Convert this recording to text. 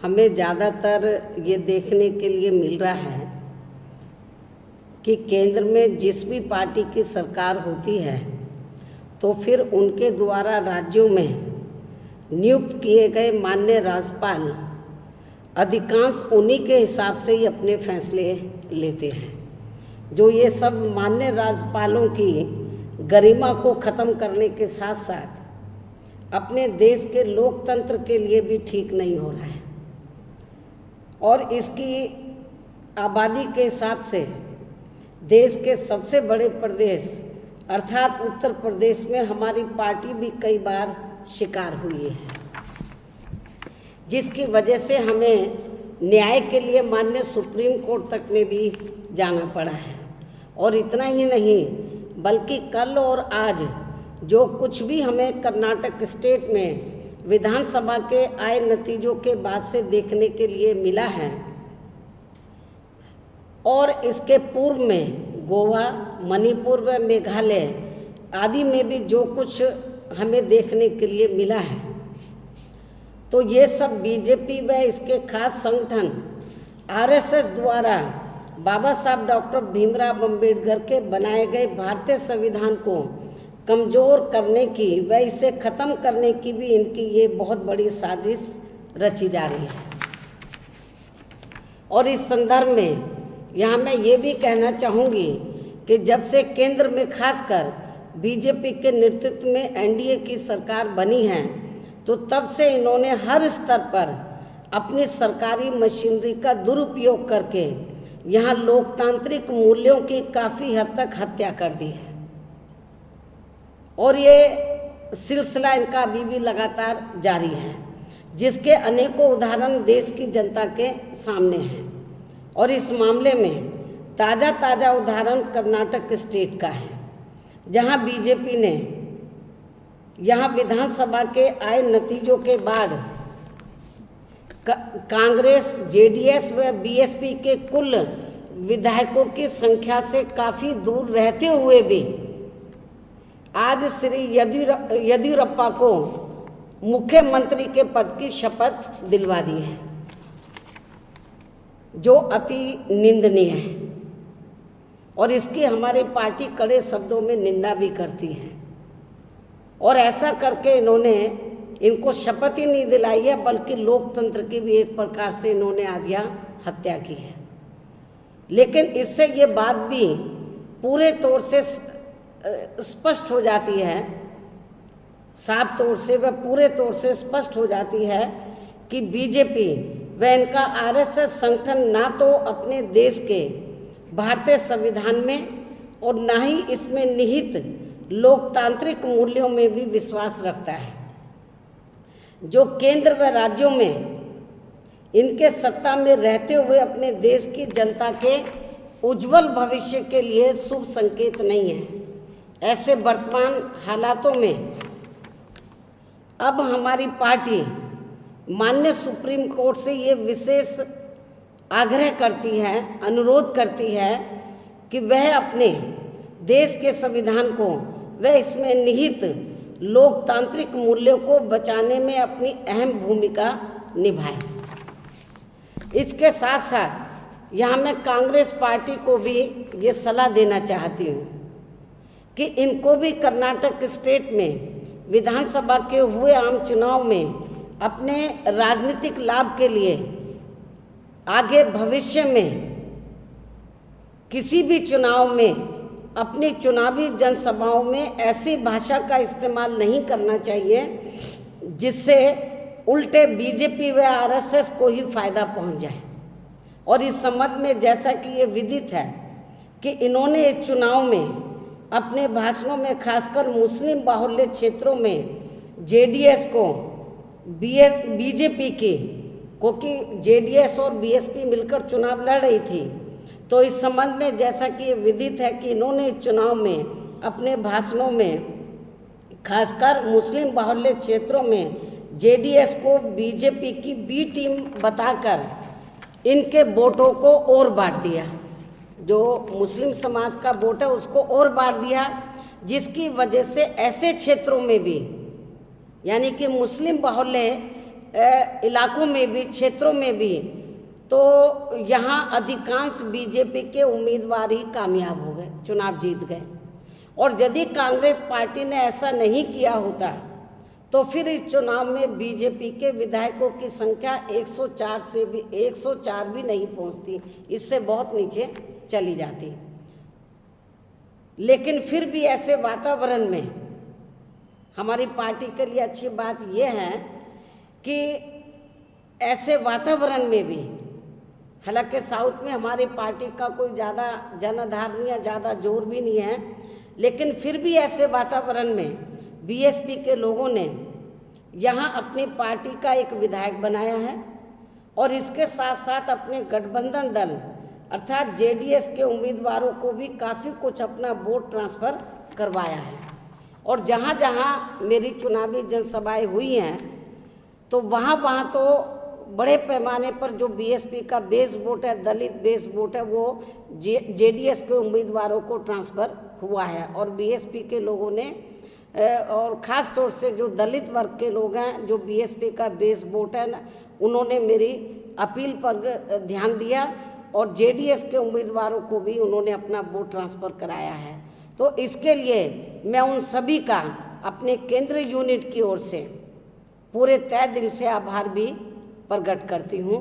हमें ज़्यादातर ये देखने के लिए मिल रहा है कि केंद्र में जिस भी पार्टी की सरकार होती है तो फिर उनके द्वारा राज्यों में नियुक्त किए गए माननीय राज्यपाल अधिकांश उन्हीं के हिसाब से ही अपने फैसले लेते हैं। जो ये सब माननीय राज्यपालों की गरिमा को ख़त्म करने के साथ साथ अपने देश के लोकतंत्र के लिए भी ठीक नहीं हो रहा है। और इसकी आबादी के हिसाब से देश के सबसे बड़े प्रदेश अर्थात उत्तर प्रदेश में हमारी पार्टी भी कई बार शिकार हुई है, जिसकी वजह से हमें न्याय के लिए माननीय सुप्रीम कोर्ट तक में भी जाना पड़ा है। और इतना ही नहीं बल्कि कल और आज जो कुछ भी हमें कर्नाटक स्टेट में विधानसभा के आए नतीजों के बाद से देखने के लिए मिला है और इसके पूर्व में गोवा, मणिपुर व मेघालय आदि में भी जो कुछ हमें देखने के लिए मिला है, तो ये सब बीजेपी व इसके खास संगठन आरएसएस द्वारा बाबा साहब डॉक्टर भीमराव अंबेडकर के बनाए गए भारतीय संविधान को कमज़ोर करने की व इसे ख़त्म करने की भी इनकी ये बहुत बड़ी साजिश रची जा रही है। और इस संदर्भ में यहाँ मैं ये भी कहना चाहूँगी कि जब से केंद्र में खासकर बीजेपी के नेतृत्व में एनडीए की सरकार बनी है तो तब से इन्होंने हर स्तर पर अपनी सरकारी मशीनरी का दुरुपयोग करके यहाँ लोकतांत्रिक मूल्यों की काफ़ी हद तक हत्या कर दी है। और ये सिलसिला इनका अभी भी लगातार जारी है, जिसके अनेकों उदाहरण देश की जनता के सामने हैं। और इस मामले में ताज़ा उदाहरण कर्नाटक स्टेट का है, जहां बीजेपी ने यहाँ विधानसभा के आए नतीजों के बाद कांग्रेस, जेडीएस व बीएसपी के कुल विधायकों की संख्या से काफ़ी दूर रहते हुए भी आज श्री येदियुरप्पा को मुख्यमंत्री के पद की शपथ दिलवा दी है, जो अति निंदनीय है। और इसकी हमारी पार्टी कड़े शब्दों में निंदा भी करती है। और ऐसा करके इन्होंने इनको शपथ ही नहीं दिलाई है, बल्कि लोकतंत्र की भी एक प्रकार से इन्होंने आज यहाँ हत्या की है। लेकिन इससे ये बात भी पूरे तौर से स्पष्ट हो जाती है, साफ तौर से व पूरे तौर से स्पष्ट हो जाती है कि बीजेपी व इनका आरएसएस संगठन ना तो अपने देश के भारतीय संविधान में और ना ही इसमें निहित लोकतांत्रिक मूल्यों में भी विश्वास रखता है, जो केंद्र व राज्यों में इनके सत्ता में रहते हुए अपने देश की जनता के उज्जवल भविष्य के लिए शुभ संकेत नहीं है। ऐसे वर्तमान हालातों में अब हमारी पार्टी माननीय सुप्रीम कोर्ट से ये विशेष आग्रह करती है, अनुरोध करती है कि वह अपने देश के संविधान को व इसमें निहित लोकतांत्रिक मूल्यों को बचाने में अपनी अहम भूमिका निभाए। इसके साथ साथ यहाँ मैं कांग्रेस पार्टी को भी ये सलाह देना चाहती हूँ कि इनको भी कर्नाटक स्टेट में विधानसभा के हुए आम चुनाव में अपने राजनीतिक लाभ के लिए आगे भविष्य में किसी भी चुनाव में अपनी चुनावी जनसभाओं में ऐसी भाषा का इस्तेमाल नहीं करना चाहिए जिससे उल्टे बीजेपी व आरएसएस को ही फायदा पहुंच जाए। और इस संबंध में जैसा कि ये विदित है कि इन्होंने इस चुनाव में अपने भाषणों में खासकर मुस्लिम बाहुल्य क्षेत्रों में जेडीएस को बीजेपी की, क्योंकि जेडीएस और बीएसपी मिलकर चुनाव लड़ रही थी, तो इस संबंध में जैसा कि ये विदित है कि इन्होंने इस चुनाव में अपने भाषणों में खासकर मुस्लिम बाहुल्य क्षेत्रों में जेडीएस को बीजेपी की बी टीम बताकर इनके वोटों को और बांट दिया। जो मुस्लिम समाज का वोट है उसको और बांट दिया, जिसकी वजह से ऐसे क्षेत्रों में भी यानी कि मुस्लिम बाहुल्य इलाकों में भी, क्षेत्रों में भी, तो यहाँ अधिकांश बीजेपी के उम्मीदवार ही कामयाब हो गए, चुनाव जीत गए। और यदि कांग्रेस पार्टी ने ऐसा नहीं किया होता तो फिर इस चुनाव में बीजेपी के विधायकों की संख्या 104 भी नहीं पहुंचती, इससे बहुत नीचे चली जाती। लेकिन फिर भी ऐसे वातावरण में हमारी पार्टी के लिए अच्छी बात यह है कि ऐसे वातावरण में भी, हालांकि साउथ में हमारी पार्टी का कोई ज़्यादा जनाधार नहीं है, ज़्यादा जोर भी नहीं है, लेकिन फिर भी ऐसे वातावरण में बीएसपी के लोगों ने यहाँ अपनी पार्टी का एक विधायक बनाया है और इसके साथ साथ अपने गठबंधन दल अर्थात जेडीएस के उम्मीदवारों को भी काफ़ी कुछ अपना वोट ट्रांसफ़र करवाया है। और जहाँ जहाँ मेरी चुनावी जनसभाएं हुई हैं तो वहाँ तो बड़े पैमाने पर जो बीएसपी का बेस वोट है, दलित बेस वोट है, वो जेडीएस के उम्मीदवारों को ट्रांसफ़र हुआ है। और बीएसपी के लोगों ने और ख़ास तौर से जो दलित वर्ग के लोग हैं, जो बीएसपी का बेस वोट है ना, उन्होंने मेरी अपील पर ध्यान दिया और जेडीएस के उम्मीदवारों को भी उन्होंने अपना वोट ट्रांसफ़र कराया है। तो इसके लिए मैं उन सभी का अपने केंद्र यूनिट की ओर से पूरे तहे दिल से आभार भी प्रकट करती हूँ।